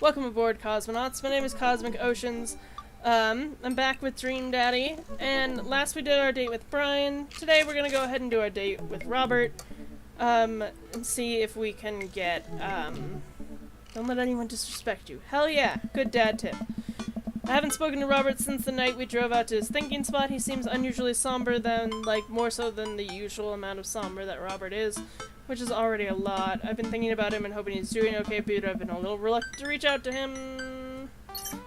Welcome aboard, cosmonauts. My name is Cosmic Oceans. I'm back with Dream Daddy, and last we did our date with Brian. Today we're gonna go ahead and do our date with Robert, and see if we can get, don't let anyone disrespect you. Hell yeah, good dad tip. I haven't spoken to Robert since the night we drove out to his thinking spot. He seems unusually somber more so than the usual amount of somber that Robert is, which is already a lot. I've been thinking about him and hoping he's doing okay, but I've been a little reluctant to reach out to him.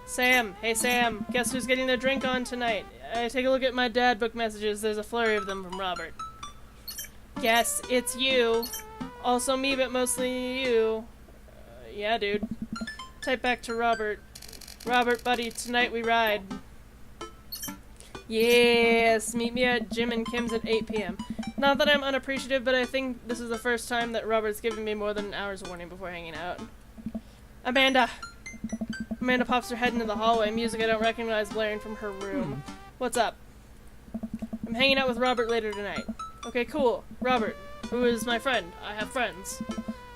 Sam. Hey Sam, guess who's getting their drink on tonight? Take a look at my dad book messages. There's a flurry of them from Robert. Yes, it's you. Also me, but mostly you. Yeah, dude. Type back to Robert. Robert, buddy, tonight we ride. Yes, meet me at Jim and Kim's at 8 p.m. Not that I'm unappreciative, but I think this is the first time that Robert's given me more than an hour's warning before hanging out. Amanda! Amanda pops her head into the hallway, music I don't recognize blaring from her room. What's up? I'm hanging out with Robert later tonight. Okay, cool. Robert, who is my friend. I have friends.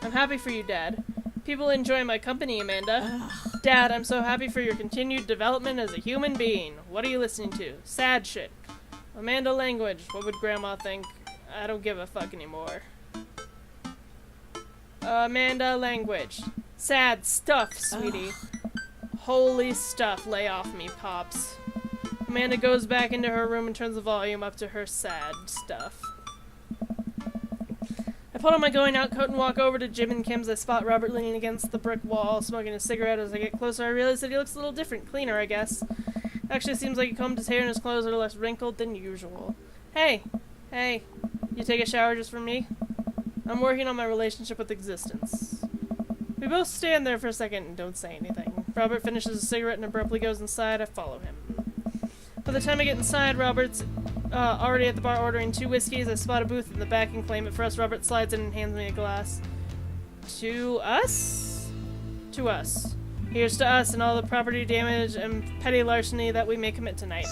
I'm happy for you, Dad. People enjoy my company, Amanda. Dad, I'm so happy for your continued development as a human being. What are you listening to? Sad shit. Amanda language. What would Grandma think? I don't give a fuck anymore. Amanda language. Sad stuff, sweetie. Holy stuff. Lay off me, Pops. Amanda goes back into her room and turns the volume up to her sad stuff. I put on my going out coat and walk over to Jim and Kim's. I spot Robert leaning against the brick wall, smoking a cigarette. As I get closer, I realize that he looks a little different, cleaner, I guess. Actually, seems like he combed his hair and his clothes are less wrinkled than usual. Hey! Hey, you take a shower just for me? I'm working on my relationship with existence. We both stand there for a second and don't say anything. Robert finishes a cigarette and abruptly goes inside. I follow him. By the time I get inside, Robert's already at the bar ordering 2 whiskeys. I spot a booth in the back and claim it for us. Robert slides in and hands me a glass. To us? To us. Here's to us and all the property damage and petty larceny that we may commit tonight.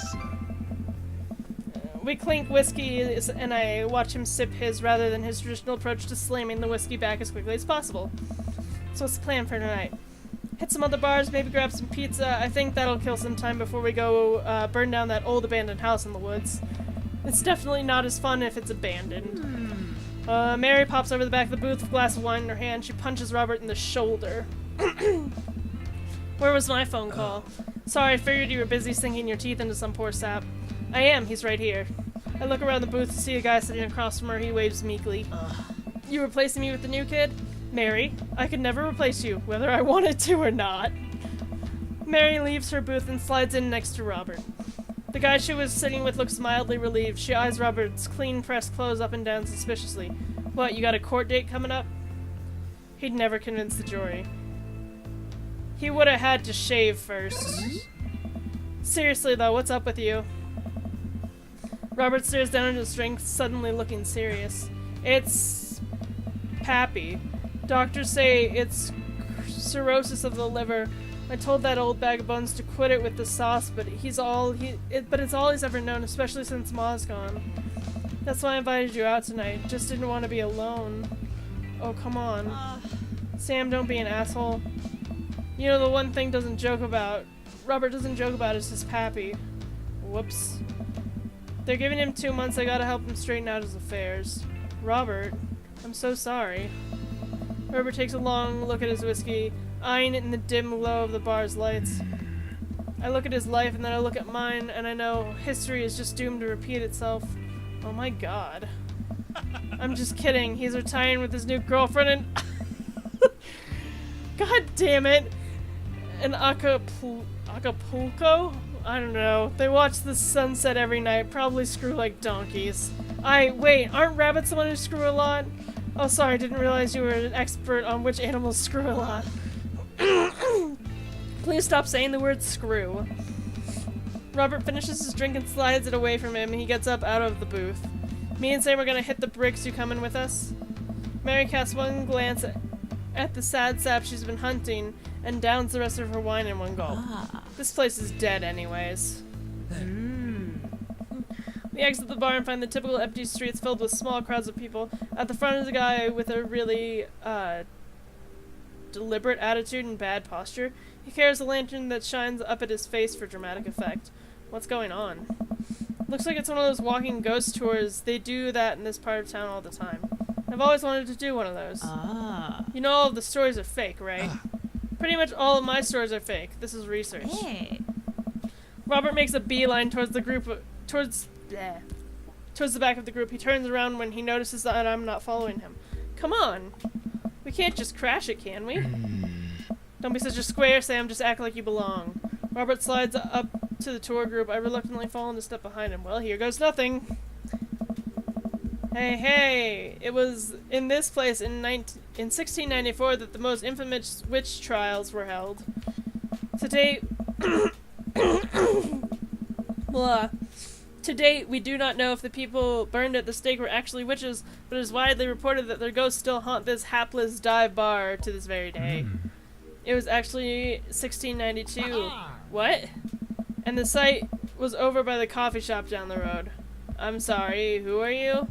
We clink whiskey, and I watch him sip his rather than his traditional approach to slamming the whiskey back as quickly as possible. So what's the plan for tonight? Hit some other bars, maybe grab some pizza. I think that'll kill some time before we go burn down that old abandoned house in the woods. It's definitely not as fun if it's abandoned. Mary pops over the back of the booth with a glass of wine in her hand. She punches Robert in the shoulder. Where was my phone call? Sorry, I figured you were busy sinking your teeth into some poor sap. I am, he's right here. I look around the booth to see a guy sitting across from her. He waves meekly. You replacing me with the new kid? Mary, I could never replace you, whether I wanted to or not. Mary leaves her booth and slides in next to Robert. The guy she was sitting with looks mildly relieved. She eyes Robert's clean-pressed clothes up and down suspiciously. What, you got a court date coming up? He'd never convince the jury. He would have had to shave first. Seriously, though, what's up with you? Robert stares down at his drink, suddenly looking serious. It's Pappy. Doctors say it's cirrhosis of the liver. I told that old bag of bones to quit it with the sauce, but it's all he's ever known, especially since Ma's gone. That's why I invited you out tonight. Just didn't want to be alone. Oh, come on. Sam, don't be an asshole. You know, the one thing Robert doesn't joke about is his Pappy. Whoops. They're giving him 2 months. I gotta help him straighten out his affairs. Robert, I'm so sorry. Robert takes a long look at his whiskey, eyeing it in the dim glow of the bar's lights. I look at his life and then I look at mine, and I know history is just doomed to repeat itself. Oh my god. I'm just kidding. He's retiring with his new girlfriend and... God damn it. In Acapulco? I don't know. They watch the sunset every night. Probably screw like donkeys. Wait, aren't rabbits the one who screw a lot? Oh, sorry, I didn't realize you were an expert on which animals screw a lot. Please stop saying the word screw. Robert finishes his drink and slides it away from him, and he gets up out of the booth. Me and Sam are gonna hit the bricks. You coming with us? Mary casts one glance at the sad sap she's been hunting and downs the rest of her wine in one gulp. This place is dead anyways. We exit the bar and find the typical empty streets filled with small crowds of people. At the front is a guy with a really, deliberate attitude and bad posture. He carries a lantern that shines up at his face for dramatic effect. What's going on? Looks like it's one of those walking ghost tours. They do that in this part of town all the time. I've always wanted to do one of those. You know all of the stories are fake, right? Pretty much all of my stories are fake. This is research. Hey. Robert makes a beeline towards the group, towards the back of the group. He turns around when he notices that I'm not following him. Come on. We can't just crash it, can we? Don't be such a square, Sam. Just act like you belong. Robert slides up to the tour group. I reluctantly fall in a step behind him. Well, here goes nothing. Hey, it was in this place in 1694 that the most infamous witch trials were held. To date, To date, we do not know if the people burned at the stake were actually witches, but it is widely reported that their ghosts still haunt this hapless dive bar to this very day. It was actually 1692. What? And the site was over by the coffee shop down the road. I'm sorry, who are you?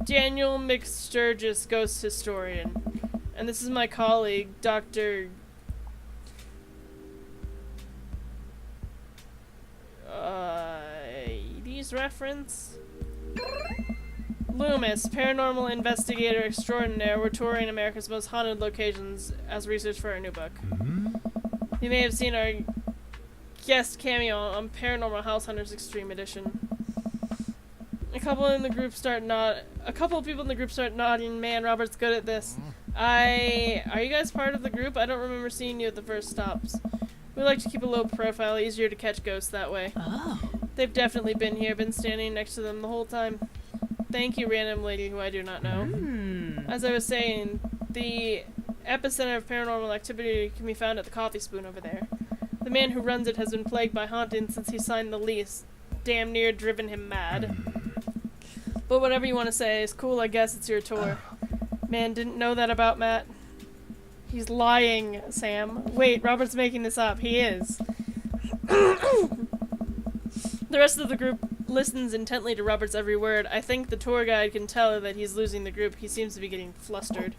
Daniel McSturgis, ghost historian. And this is my colleague, Dr. 80s reference? Loomis, paranormal investigator extraordinaire. We're touring America's most haunted locations as research for our new book. You may have seen our guest cameo on Paranormal House Hunters Extreme Edition. A couple of people in the group start nodding. Man, Robert's good at this. Are you guys part of the group? I don't remember seeing you at the first stops. We like to keep a low profile, easier to catch ghosts that way. They've definitely been here, been standing next to them the whole time. Thank you, random lady who I do not know. As I was saying, the epicenter of paranormal activity can be found at the Coffee Spoon over there. The man who runs it has been plagued by hauntings since he signed the lease. Damn near driven him mad. But whatever you want to say, it's cool, I guess it's your tour. Man, didn't know that about Matt. He's lying, Sam. Wait, Robert's making this up. He is. The rest of the group listens intently to Robert's every word. I think the tour guide can tell that he's losing the group. He seems to be getting flustered.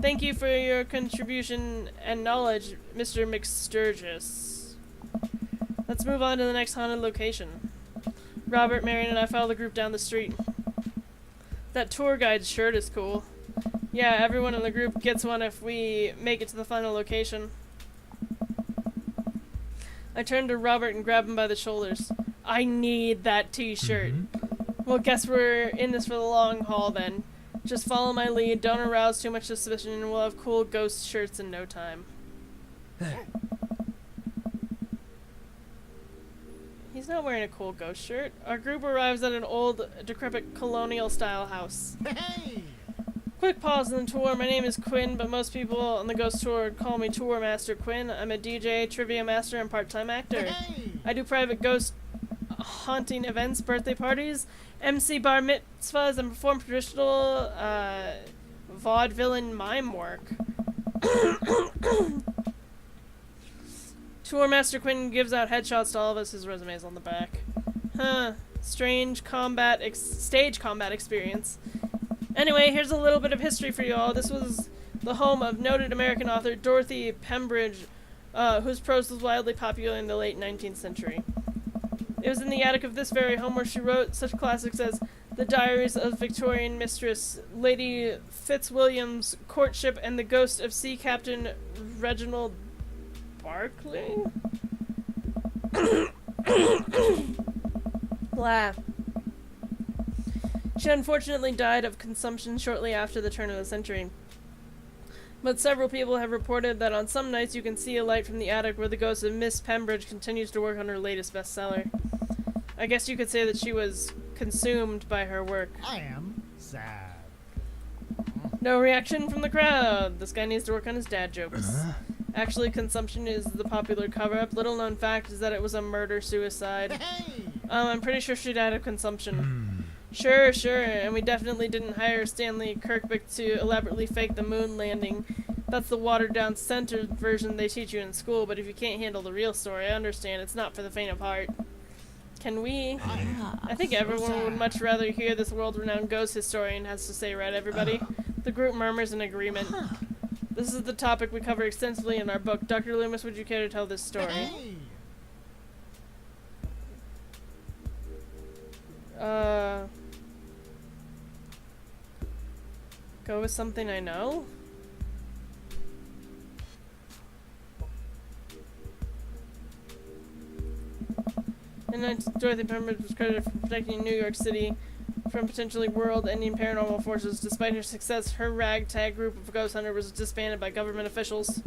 Thank you for your contribution and knowledge, Mr. McSturgis. Let's move on to the next haunted location. Robert, Marion, and I follow the group down the street. That tour guide's shirt is cool. Yeah, everyone in the group gets one if we make it to the final location. I turn to Robert and grab him by the shoulders. I need that t-shirt. Well, guess we're in this for the long haul then. Just follow my lead, don't arouse too much suspicion, and we'll have cool ghost shirts in no time. He's not wearing a cool ghost shirt. Our group arrives at an old, decrepit colonial-style house. Quick pause in the tour. My name is Quinn, but most people on the ghost tour call me Tour Master Quinn. I'm a DJ, trivia master, and part-time actor. I do private ghost haunting events, birthday parties, MC bar mitzvahs, and perform traditional vaudeville and mime work. Tour Master Quinn gives out headshots to all of us. His resume's on the back. Strange stage combat experience. Anyway, here's a little bit of history for you all. This was the home of noted American author Dorothy Pembridge, whose prose was wildly popular in the late 19th century. It was in the attic of this very home where she wrote such classics as The Diaries of Victorian Mistress, Lady Fitzwilliam's Courtship, and The Ghost of Sea Captain Reginald Barclay? Blah. She unfortunately died of consumption shortly after the turn of the century. But several people have reported that on some nights you can see a light from the attic where the ghost of Miss Pembridge continues to work on her latest bestseller. I guess you could say that she was consumed by her work. I am sad. No reaction from the crowd. This guy needs to work on his dad jokes. Actually, consumption is the popular cover-up. Little known fact is that it was a murder-suicide. I'm pretty sure she died of consumption. Sure, and we definitely didn't hire Stanley Kirkbick to elaborately fake the moon landing. That's the watered-down censored version they teach you in school, but if you can't handle the real story, I understand it's not for the faint of heart. Can we? I think everyone would much rather hear this world-renowned ghost historian has to say, right, everybody? The group murmurs in agreement. This is the topic we cover extensively in our book. Dr. Loomis, would you care to tell this story? Hey! Go with something I know? And Dorothy Pembroke was credited for protecting New York City from potentially world-ending paranormal forces. Despite her success, her ragtag group of ghost hunters was disbanded by government officials.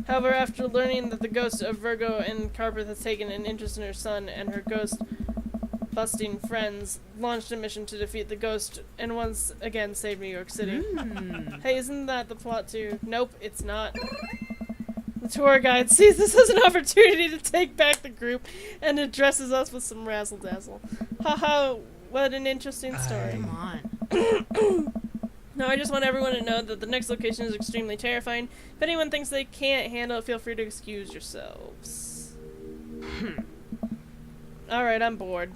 However, after learning that the ghost of Virgo and Carpeth has taken an interest in her son and her ghost-busting friends, launched a mission to defeat the ghost and once again save New York City. Hey, isn't that the plot too? Nope, it's not. The tour guide sees this as an opportunity to take back the group and addresses us with some razzle-dazzle. Haha, what an interesting story. Come on. Now, I just want everyone to know that the next location is extremely terrifying. If anyone thinks they can't handle it, feel free to excuse yourselves. Alright, I'm bored.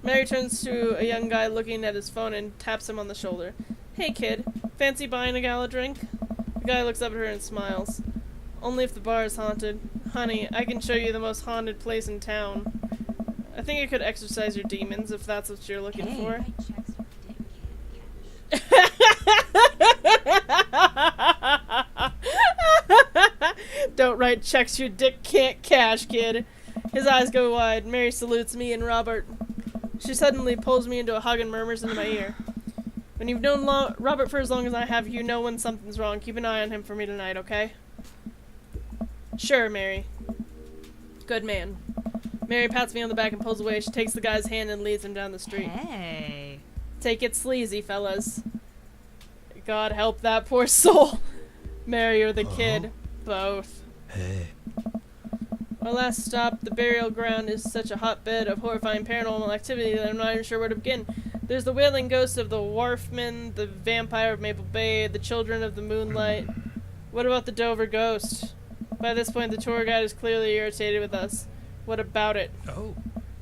Mary turns to a young guy looking at his phone and taps him on the shoulder. Hey kid, fancy buying a gal a drink? The guy looks up at her and smiles. Only if the bar is haunted. Honey, I can show you the most haunted place in town. I think I could exorcise your demons if that's what you're looking for. Don't write checks your dick can't cash, kid. His eyes go wide. Mary salutes me and Robert. She suddenly pulls me into a hug and murmurs into my ear. When you've known Robert for as long as I have, you know when something's wrong. Keep an eye on him for me tonight, okay? Sure, Mary. Good man. Mary pats me on the back and pulls away. She takes the guy's hand and leads him down the street. Hey. Take it sleazy, fellas. God help that poor soul. Mary or the kid. Both. Hey. Our last stop, the burial ground, is such a hotbed of horrifying paranormal activity that I'm not even sure where to begin. There's the wailing ghost of the Wharfman, the vampire of Maple Bay, the children of the moonlight. What about the Dover ghost? By this point, the tour guide is clearly irritated with us. What about it?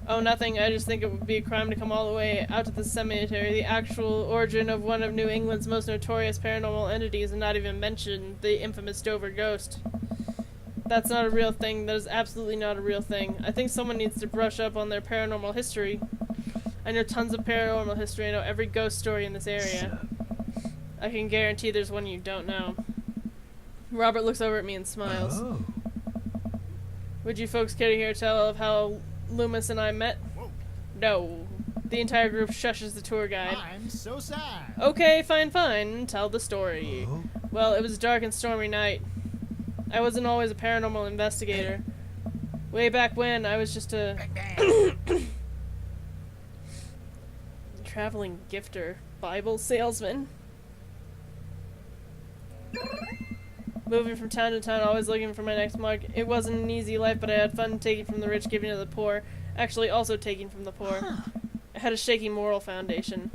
Oh, nothing. I just think it would be a crime to come all the way out to the cemetery, the actual origin of one of New England's most notorious paranormal entities, and not even mention the infamous Dover ghost. That's not a real thing. That is absolutely not a real thing. I think someone needs to brush up on their paranormal history. I know tons of paranormal history. I know every ghost story in this area. I can guarantee there's one you don't know. Robert looks over at me and smiles. Oh. Would you folks care to hear tell of how Loomis and I met? Whoa. No. The entire group shushes the tour guide. I'm so sad. Okay, fine. Tell the story. Oh. Well, it was a dark and stormy night. I wasn't always a paranormal investigator. Way back when, I was just a traveling gifter, Bible salesman. Moving from town to town, always looking for my next mug. It wasn't an easy life, but I had fun taking from the rich, giving to the poor. Actually, also taking from the poor. I had a shaky moral foundation.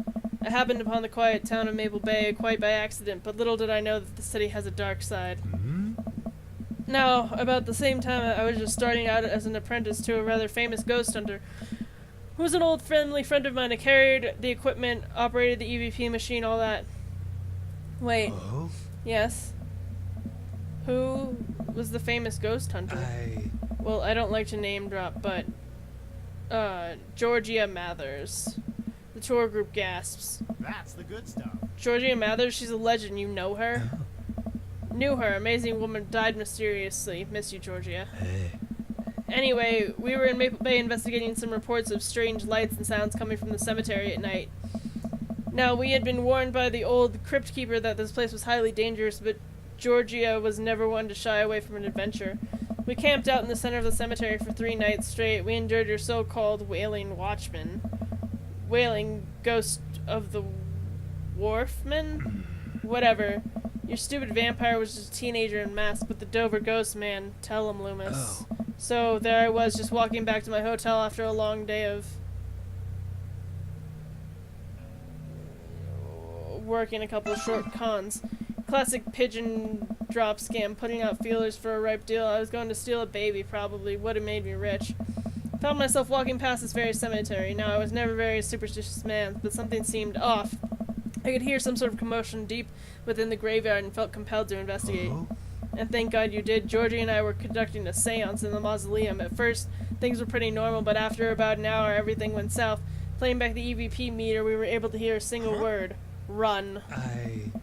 I happened upon the quiet town of Maple Bay quite by accident, but little did I know that the city has a dark side. Now, about the same time, I was just starting out as an apprentice to a rather famous ghost hunter, who was an old friendly friend of mine. I carried the equipment, operated the EVP machine, all that. Wait, Oh. yes? Who was the famous ghost hunter? Well, I don't like to name drop, but Georgia Mathers. The tour group gasps. That's the good stuff. Georgia Mathers, she's a legend. You know her? Knew her. Amazing woman, died mysteriously. Miss you, Georgia. Hey. Anyway, we were in Maple Bay investigating some reports of strange lights and sounds coming from the cemetery at night. Now, we had been warned by the old crypt keeper that this place was highly dangerous, but Georgia was never one to shy away from an adventure. We camped out in the center of the cemetery for 3 nights straight. We endured your so-called wailing watchman. Wailing ghost of the wharfman? Whatever. Your stupid vampire was just a teenager in mask, but the Dover ghost, man, tell him, Loomis. Oh. So there I was, just walking back to my hotel after a long day of working a couple of short cons. Classic pigeon drop scam, putting out feelers for a ripe deal. I was going to steal a baby, probably. Would have made me rich. Found myself walking past this very cemetery. Now, I was never a very superstitious man, but something seemed off. I could hear some sort of commotion deep within the graveyard and felt compelled to investigate. And thank God you did. Georgie and I were conducting a seance in the mausoleum. At first, things were pretty normal, but after about an hour, everything went south. Playing back the EVP meter, we were able to hear a single word. Run.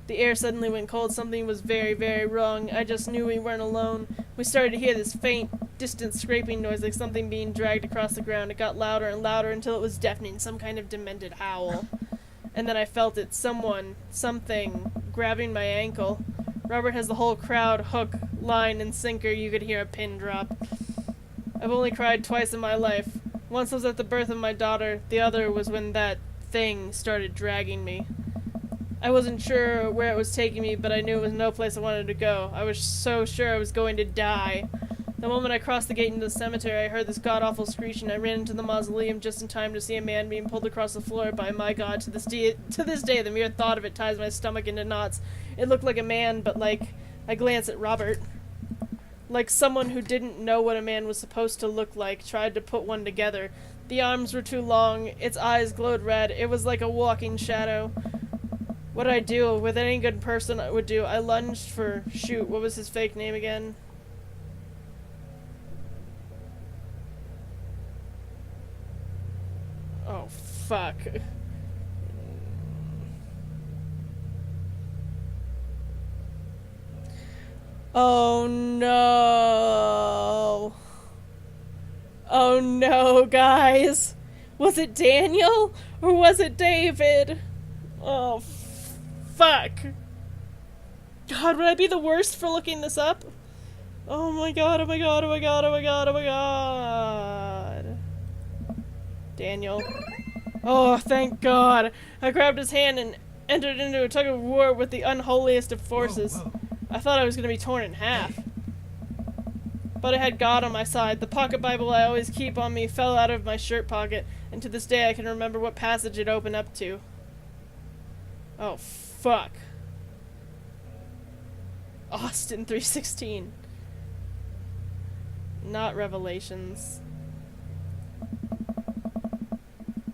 The air suddenly went cold. Something was very, very wrong. I just knew we weren't alone. We started to hear this faint, distant scraping noise like something being dragged across the ground. It got louder and louder until it was deafening, some kind of demented howl. And then I felt it, something, grabbing my ankle. Robert has the whole crowd, hook, line, and sinker. You could hear a pin drop. I've only cried twice in my life. Once was at the birth of my daughter, the other was when that thing started dragging me. I wasn't sure where it was taking me, but I knew it was no place I wanted to go. I was so sure I was going to die. The moment I crossed the gate into the cemetery, I heard this god-awful screech, and I ran into the mausoleum just in time to see a man being pulled across the floor by my god. To this day, the mere thought of it ties my stomach into knots. It looked like a man, but I glanced at Robert. Like someone who didn't know what a man was supposed to look like, tried to put one together. The arms were too long, its eyes glowed red, it was like a walking shadow. What I do, with any good person I would do, I lunged for, shoot, what was his fake name again? Oh, fuck. Oh no. Oh no, guys. Was it Daniel? Or was it David? Oh, fuck. God, would I be the worst for looking this up? Oh my god, oh my god, oh my god, oh my god, oh my god. Daniel. Oh, thank God. I grabbed his hand and entered into a tug of war with the unholiest of forces. Whoa. I thought I was going to be torn in half. But I had God on my side. The pocket Bible I always keep on me fell out of my shirt pocket, and to this day I can remember what passage it opened up to. Oh, fuck. Austin 3:16. Not Revelations.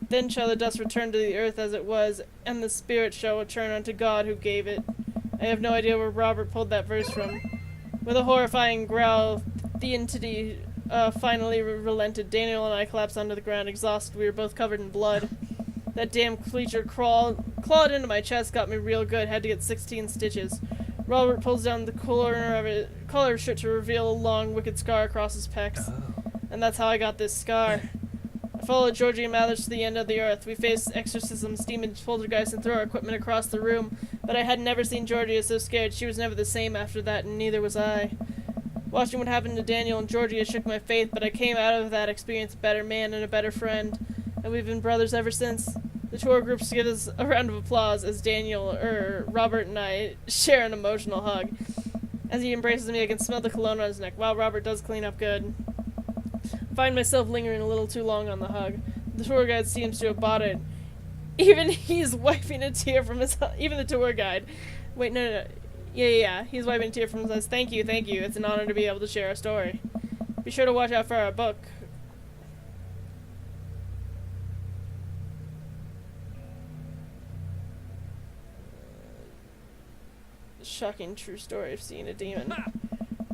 Then shall the dust return to the earth as it was, and the spirit shall return unto God who gave it. I have no idea where Robert pulled that verse from. With a horrifying growl, the entity finally relented. Daniel and I collapsed onto the ground, exhausted. We were both covered in blood. That damn creature clawed into my chest, got me real good. Had to get 16 stitches. Robert pulls down the collar of his shirt to reveal a long, wicked scar across his pecs. And that's how I got this scar. I followed Georgie and Mathers to the end of the earth. We faced exorcisms, demons, poltergeists, and threw our equipment across the room. But I had never seen Georgie so scared. She was never the same after that, and neither was I. Watching what happened to Daniel and Georgie, it shook my faith, but I came out of that experience a better man and a better friend. And we've been brothers ever since. The tour groups give us a round of applause as Robert and I share an emotional hug. As he embraces me, I can smell the cologne on his neck. Wow, Robert does clean up good. I find myself lingering a little too long on the hug. The tour guide seems to have bought it. Even he's wiping a tear from his... Even the tour guide. Wait, no. Yeah. He's wiping a tear from his eyes. Thank you. It's an honor to be able to share our story. Be sure to watch out for our book. Shocking true story of seeing a demon.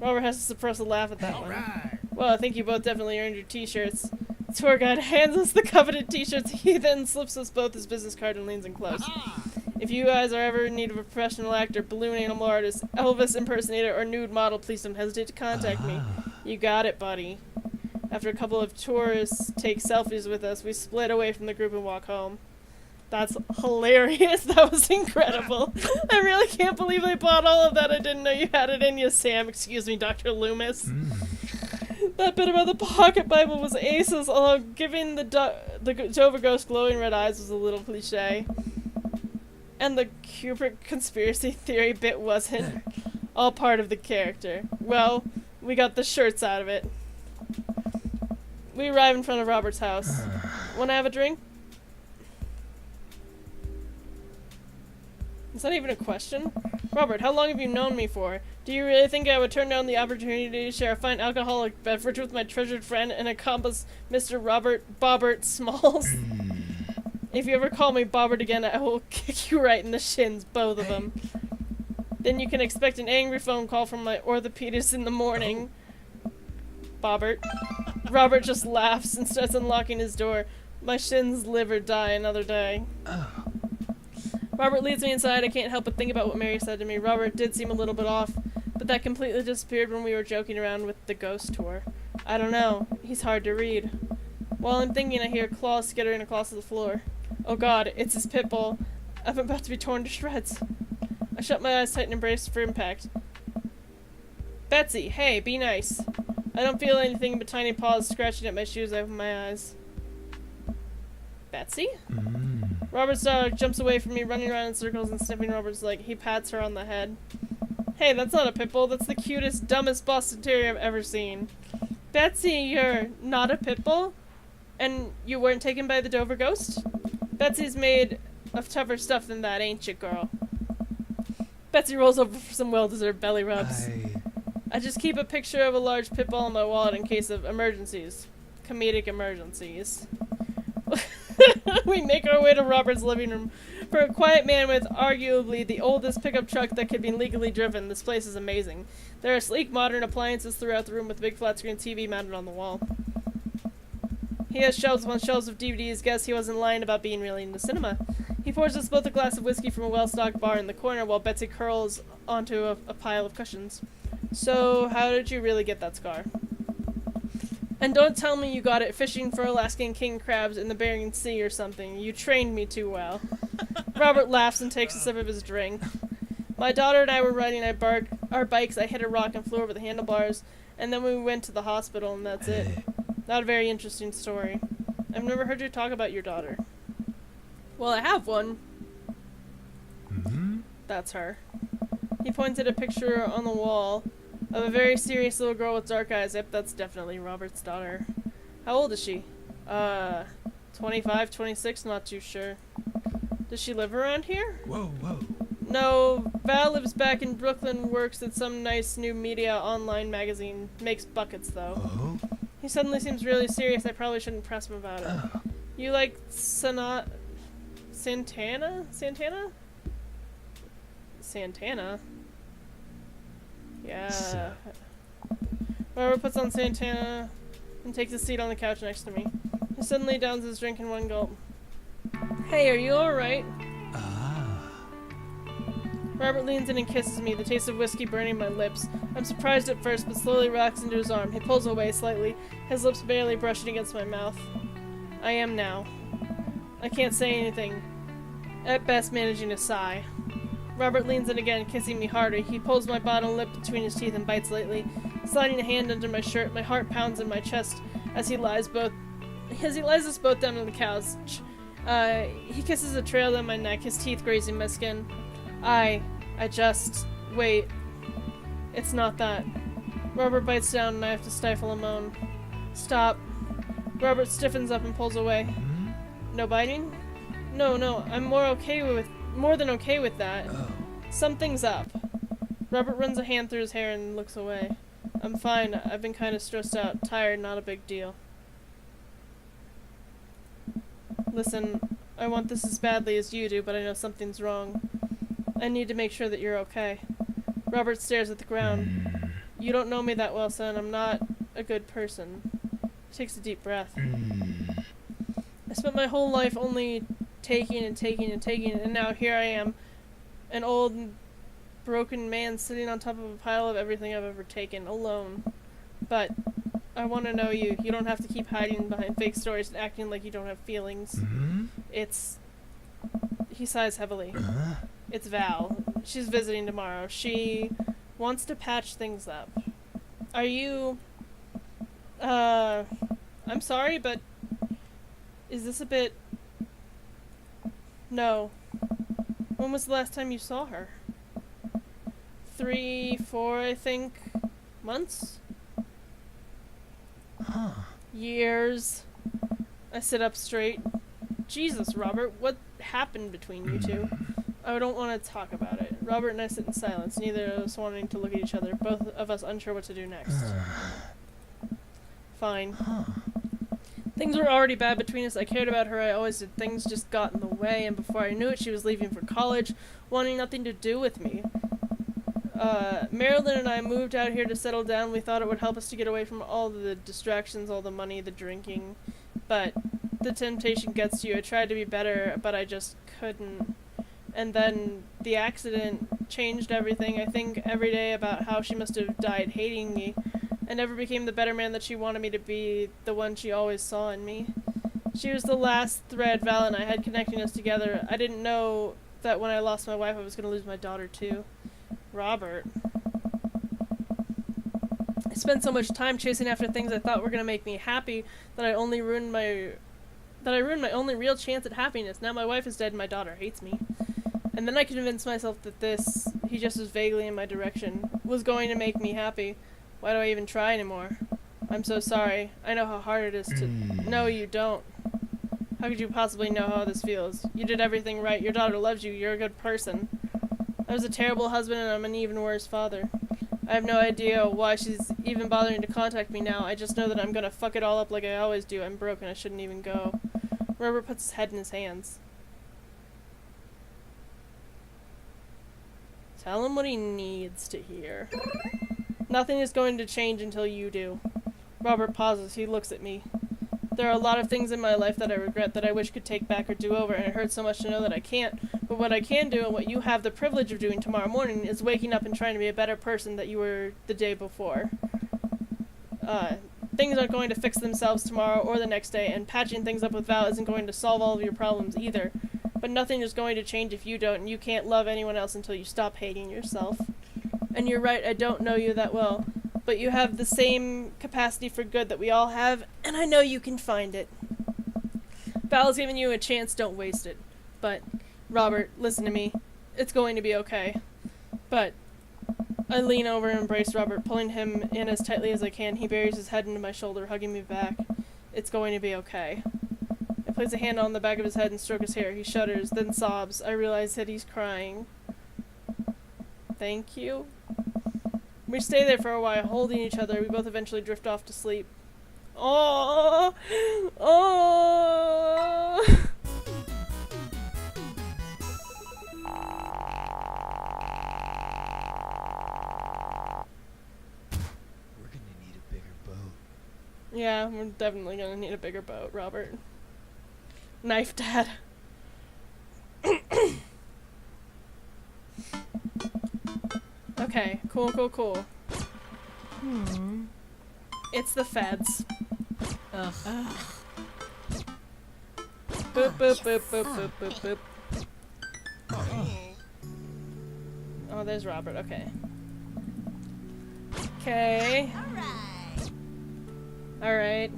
Robert has to suppress a laugh at that one. Right. Well, I think you both definitely earned your t-shirts. The tour guide hands us the coveted t-shirts. He then slips us both his business card and leans in close. If you guys are ever in need of a professional actor, balloon animal artist, Elvis impersonator, or nude model, please don't hesitate to contact me. You got it, buddy. After a couple of tourists take selfies with us, we split away from the group and walk home. That's hilarious. That was incredible. I really can't believe they bought all of that. I didn't know you had it in you, Sam. Excuse me, Dr. Loomis. That bit about the pocket Bible was aces, although giving the Jehovah Ghost glowing red eyes was a little cliche. And the Kubrick conspiracy theory bit wasn't. All part of the character. Well, we got the shirts out of it. We arrive in front of Robert's house. Wanna have a drink? Is that even a question? Robert, how long have you known me for? Do you really think I would turn down the opportunity to share a fine alcoholic beverage with my treasured friend and accomplice Mr. Robert Bobbert Smalls? If you ever call me Bobbert again, I will kick you right in the shins, both of them. Then you can expect an angry phone call from my orthopedist in the morning. Bobbert. Robert just laughs and starts unlocking his door. My shins live or die another day. Robert leads me inside. I can't help but think about what Mary said to me. Robert did seem a little bit off, but that completely disappeared when we were joking around with the ghost tour. I don't know. He's hard to read. While I'm thinking, I hear claws skittering across the floor. Oh god, it's his pit bull. I'm about to be torn to shreds. I shut my eyes tight and brace for impact. Betsy, hey, be nice. I don't feel anything but tiny paws scratching at my shoes. I open my eyes. Betsy? Robert's dog jumps away from me, running around in circles and sniffing Robert's leg. He pats her on the head. Hey, that's not a pit bull. That's the cutest, dumbest Boston Terrier I've ever seen. Betsy, you're not a pit bull? And you weren't taken by the Dover ghost? Betsy's made of tougher stuff than that, ain't you, girl? Betsy rolls over for some well-deserved belly rubs. I just keep a picture of a large pit bull in my wallet in case of emergencies. Comedic emergencies. We make our way to Robert's living room. For a quiet man with arguably the oldest pickup truck that could be legally driven, this place is amazing. There are sleek modern appliances throughout the room with a big flat screen TV mounted on the wall. He has shelves upon shelves of DVDs. Guess he wasn't lying about being really into cinema. He pours us both a glass of whiskey from a well-stocked bar in the corner while Betsy curls onto a pile of cushions. So, how did you really get that scar? And don't tell me you got it fishing for Alaskan king crabs in the Bering Sea or something. You trained me too well. Robert laughs and takes a sip of his drink. My daughter and I were riding our bikes. I hit a rock and flew over the handlebars, and then we went to the hospital, and that's it. Not a very interesting story. I've never heard you talk about your daughter. Well, I have one. That's her. He points at a picture on the wall of a very serious little girl with dark eyes. Yep, that's definitely Robert's daughter. How old is she? 25, 26, not too sure. Does she live around here? Whoa. No, Val lives back in Brooklyn, works at some nice new media online magazine. Makes buckets, though. Oh? He suddenly seems really serious. I probably shouldn't press him about it. You like Santana? Santana? Yeah. Robert puts on Santana and takes a seat on the couch next to me. He suddenly downs his drink in one gulp. Hey, are you alright? Robert leans in and kisses me, the taste of whiskey burning my lips. I'm surprised at first, but slowly rocks into his arm. He pulls away slightly, his lips barely brushing against my mouth. I am now. I can't say anything. At best, managing to sigh. Robert leans in again, kissing me harder. He pulls my bottom lip between his teeth and bites lightly. Sliding a hand under my shirt, my heart pounds in my chest as he lies us both down on the couch. He kisses a trail down my neck, his teeth grazing my skin. Wait. It's not that. Robert bites down and I have to stifle a moan. Stop. Robert stiffens up and pulls away. No biting? No, I'm more than okay with that. Something's up. Robert runs a hand through his hair and looks away. I'm fine. I've been kind of stressed out. Tired, not a big deal. Listen, I want this as badly as you do, but I know something's wrong. I need to make sure that you're okay. Robert stares at the ground. You don't know me that well, son. I'm not a good person. He takes a deep breath. I spent my whole life only taking, and now here I am, an old, broken man sitting on top of a pile of everything I've ever taken, alone. But I want to know you. You don't have to keep hiding behind fake stories and acting like you don't have feelings. He sighs heavily. It's Val. She's visiting tomorrow. She wants to patch things up. Are you... I'm sorry, but... Is this a bit... No. When was the last time you saw her? 3, 4, I think... months? Years. I sit up straight. Jesus, Robert, what happened between you two? I don't want to talk about it. Robert and I sit in silence, neither of us wanting to look at each other, both of us unsure what to do next. Fine. Things were already bad between us. I cared about her. I always did. Things just got in the way, and before I knew it, she was leaving for college, wanting nothing to do with me. Marilyn and I moved out here to settle down. We thought it would help us to get away from all the distractions, all the money, the drinking. But the temptation gets to you. I tried to be better, but I just couldn't. And then the accident changed everything. I think every day about how she must have died hating me. I never became the better man that she wanted me to be, the one she always saw in me. She was the last thread Val and I had connecting us together. I didn't know that when I lost my wife I was going to lose my daughter too. Robert. I spent so much time chasing after things I thought were going to make me happy that I ruined my only real chance at happiness. Now my wife is dead and my daughter hates me. And then I convinced myself that he just was vaguely in my direction, was going to make me happy. Why do I even try anymore? I'm so sorry. I know how hard it is to... No, you don't. How could you possibly know how this feels? You did everything right. Your daughter loves you. You're a good person. I was a terrible husband and I'm an even worse father. I have no idea why she's even bothering to contact me now. I just know that I'm gonna fuck it all up like I always do. I'm broken. I shouldn't even go. Robert puts his head in his hands. Tell him what he needs to hear. Nothing is going to change until you do. Robert pauses. He looks at me. There are a lot of things in my life that I regret, that I wish could take back or do over, and it hurts so much to know that I can't. But what I can do, and what you have the privilege of doing tomorrow morning, is waking up and trying to be a better person that you were the day before. Things aren't going to fix themselves tomorrow or the next day, and patching things up with Val isn't going to solve all of your problems either. But nothing is going to change if you don't, and you can't love anyone else until you stop hating yourself. And you're right, I don't know you that well. But you have the same capacity for good that we all have, and I know you can find it. Val's giving you a chance, don't waste it. But, Robert, listen to me. It's going to be okay. But, I lean over and embrace Robert, pulling him in as tightly as I can. He buries his head into my shoulder, hugging me back. It's going to be okay. I place a hand on the back of his head and stroke his hair. He shudders, then sobs. I realize that he's crying. Thank you. We stay there for a while, holding each other. We both eventually drift off to sleep. Oh, oh. We're gonna need a bigger boat. Yeah, we're definitely gonna need a bigger boat, Robert. Knife Dad. Okay, cool. It's the feds. Ugh. Boop, boop, boop, boop, boop, boop, boop. Oh, there's Robert, okay. Okay. Alright.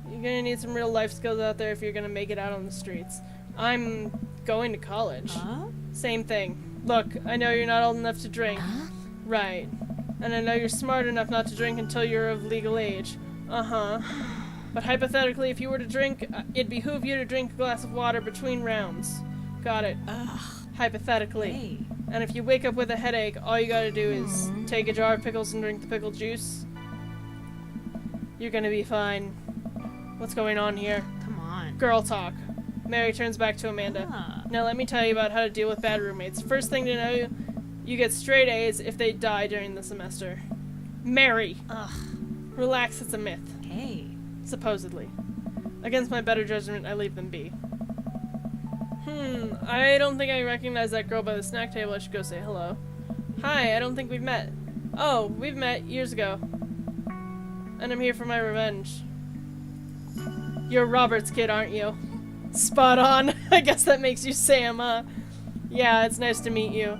You're gonna need some real life skills out there if you're gonna make it out on the streets. I'm going to college. Huh? Same thing. Look, I know you're not old enough to drink. Right. And I know you're smart enough not to drink until you're of legal age. Uh-huh. But hypothetically, if you were to drink, it'd behoove you to drink a glass of water between rounds. Got it. Ugh. Hypothetically. Hey. And if you wake up with a headache, all you gotta do is take a jar of pickles and drink the pickle juice. You're gonna be fine. What's going on here? Come on. Girl talk. Mary turns back to Amanda. Ah. Now let me tell you about how to deal with bad roommates. First thing to know, you get straight A's if they die during the semester. Mary! Ugh. Relax, it's a myth. Hey. Supposedly. Against my better judgment, I leave them be. I don't think I recognize that girl by the snack table. I should go say hello. Hi, I don't think we've met. Oh, we've met years ago. And I'm here for my revenge. You're Robert's kid, aren't you? Spot on. I guess that makes you Sam, huh? Yeah, it's nice to meet you.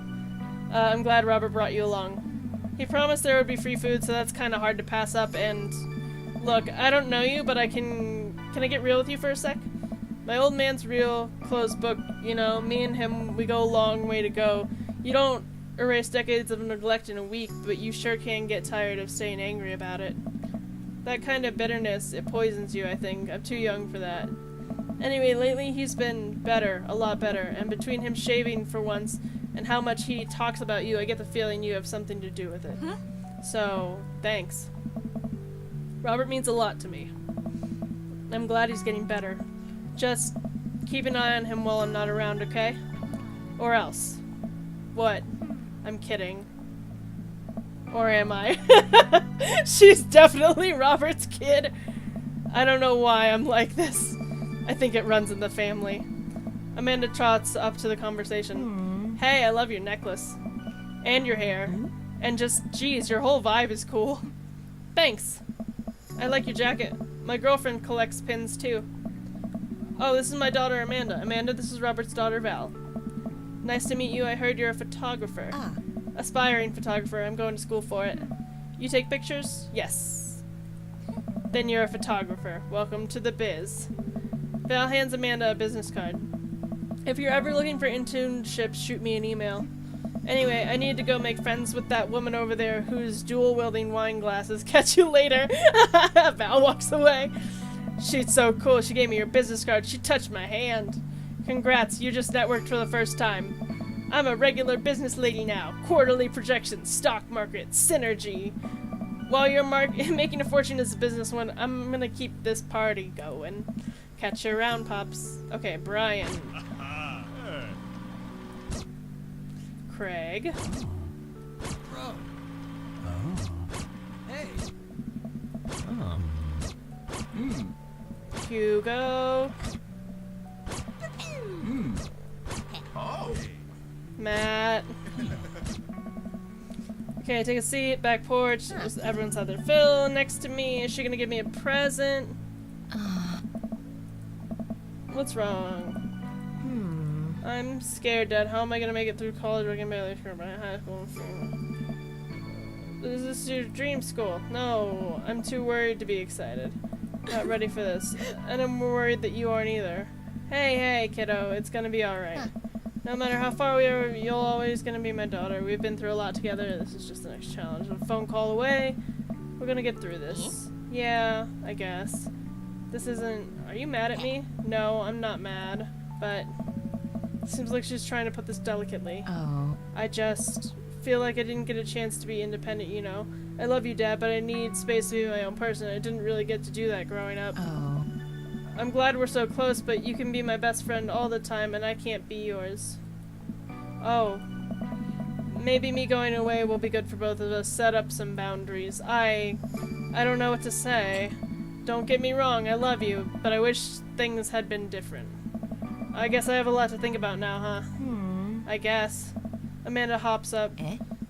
I'm glad Robert brought you along. He promised there would be free food, so that's kind of hard to pass up, and... Look, I don't know you, but Can I get real with you for a sec? My old man's real closed book, you know, me and him, we go a long way to go. You don't erase decades of neglect in a week, but you sure can get tired of staying angry about it. That kind of bitterness, it poisons you, I think. I'm too young for that. Anyway, lately he's been better, a lot better, and between him shaving for once and how much he talks about you, I get the feeling you have something to do with it. So, thanks. Robert means a lot to me. I'm glad he's getting better. Just keep an eye on him while I'm not around, okay? Or else. What? I'm kidding. Or am I? She's definitely Robert's kid. I don't know why I'm like this. I think it runs in the family. Amanda trots up to the conversation. Hey, I love your necklace. And your hair. And just, geez, your whole vibe is cool. Thanks. I like your jacket. My girlfriend collects pins too. Oh, this is my daughter Amanda. Amanda, this is Robert's daughter Val. Nice to meet you. I heard you're a photographer. Aspiring photographer. I'm going to school for it. You take pictures? Yes. Then you're a photographer. Welcome to the biz. Val hands Amanda a business card. If you're ever looking for internships, shoot me an email. Anyway, I need to go make friends with that woman over there who's dual-wielding wine glasses. Catch you later. Val walks away. She's so cool. She gave me your business card. She touched my hand. Congrats, you just networked for the first time. I'm a regular business lady now. Quarterly projections, stock market, synergy. While you're making a fortune as a businesswoman, I'm gonna keep this party going. Catch you around, Pops. Okay, Brian. Craig. Bro. Hey. Hugo. Matt. Okay, take a seat, back porch. Everyone's had their fill. Next to me, is she gonna give me a present? What's wrong? I'm scared, Dad. How am I gonna make it through college? I can barely sure about high school. Is this your dream school? No, I'm too worried to be excited. Not ready for this. And I'm worried that you aren't either. Hey, kiddo, it's gonna be alright. No matter how far we are, you're always gonna be my daughter. We've been through a lot together. This is just the next challenge. A phone call away. We're gonna get through this. Yeah, I guess. This isn't... Are you mad at me? No, I'm not mad. But... Seems like she's trying to put this delicately. I just feel like I didn't get a chance to be independent, you know. I love you, Dad, but I need space to be my own person. I didn't really get to do that growing up. I'm glad we're so close, but you can be my best friend all the time, and I can't be yours. Oh. Maybe me going away will be good for both of us. Set up some boundaries. I don't know what to say. Don't get me wrong, I love you, but I wish things had been different. I guess I have a lot to think about now, huh? I guess. Amanda hops up.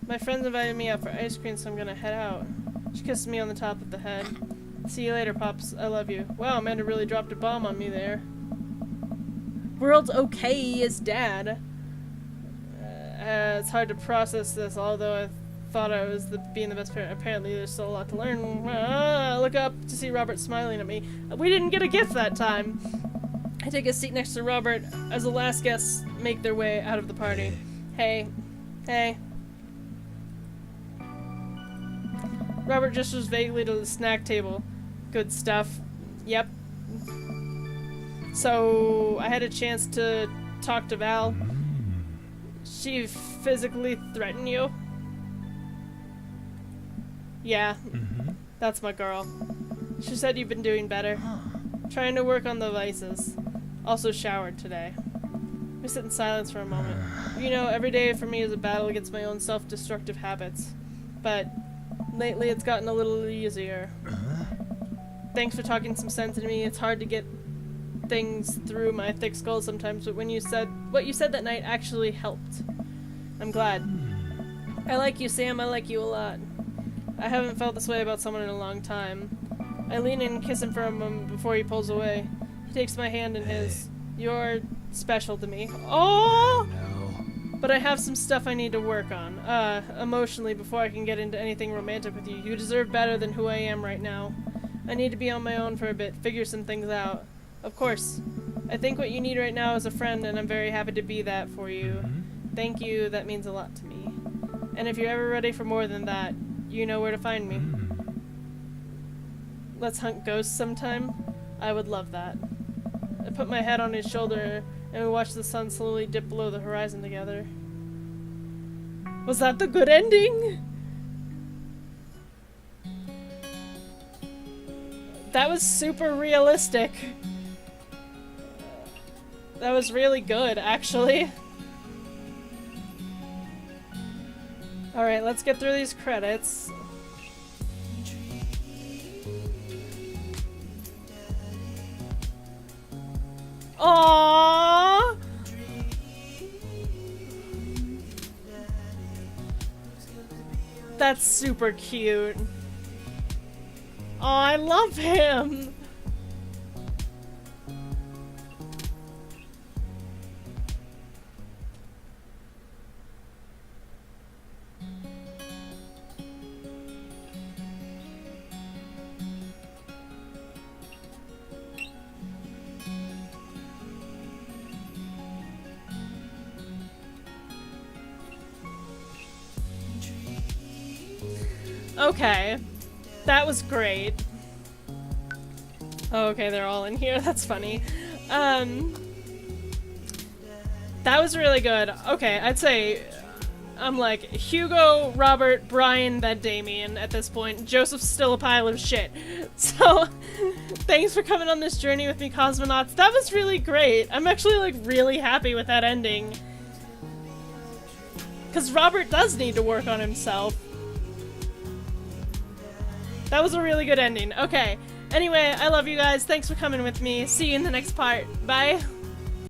My friends invited me out for ice cream, so I'm gonna head out. She kisses me on the top of the head. See you later, Pops. I love you. Wow, Amanda really dropped a bomb on me there. World's okay as Dad. It's hard to process this, although I thought I was being the best parent. Apparently there's still a lot to learn. Look up to see Robert smiling at me. We didn't get a gift that time. I take a seat next to Robert as the last guests make their way out of the party. Hey. Robert gestures vaguely to the snack table. Good stuff. Yep. So, I had a chance to talk to Val. She physically threatened you? Yeah. That's my girl. She said you've been doing better. Trying to work on the vices. Also showered today. We sit in silence for a moment. You know, every day for me is a battle against my own self-destructive habits. But lately it's gotten a little easier. Thanks for talking some sense into me. It's hard to get things through my thick skull sometimes, but when you said what you said that night actually helped. I'm glad. I like you, Sam. I like you a lot. I haven't felt this way about someone in a long time. I lean in and kiss him for a moment before he pulls away. He takes my hand in his. You're special to me. Oh! No. But I have some stuff I need to work on, emotionally before I can get into anything romantic with you. You deserve better than who I am right now. I need to be on my own for a bit, figure some things out. Of course. I think what you need right now is a friend, and I'm very happy to be that for you. Thank you, that means a lot to me. And if you're ever ready for more than that, you know where to find me. Let's hunt ghosts sometime? I would love that. I put my head on his shoulder, and we watched the sun slowly dip below the horizon together. Was that the good ending? That was super realistic. That was really good, actually. Alright, let's get through these credits. Aww! That's super cute. Oh, I love him! Okay. That was great. Oh, okay, they're all in here. That's funny. That was really good. Okay, I'd say I'm like Hugo, Robert, Brian, then Damien at this point. Joseph's still a pile of shit. So, thanks for coming on this journey with me, Cosmonauts. That was really great. I'm actually like really happy with that ending. Because Robert does need to work on himself. That was a really good ending. Okay. Anyway, I love you guys. Thanks for coming with me. See you in the next part. Bye.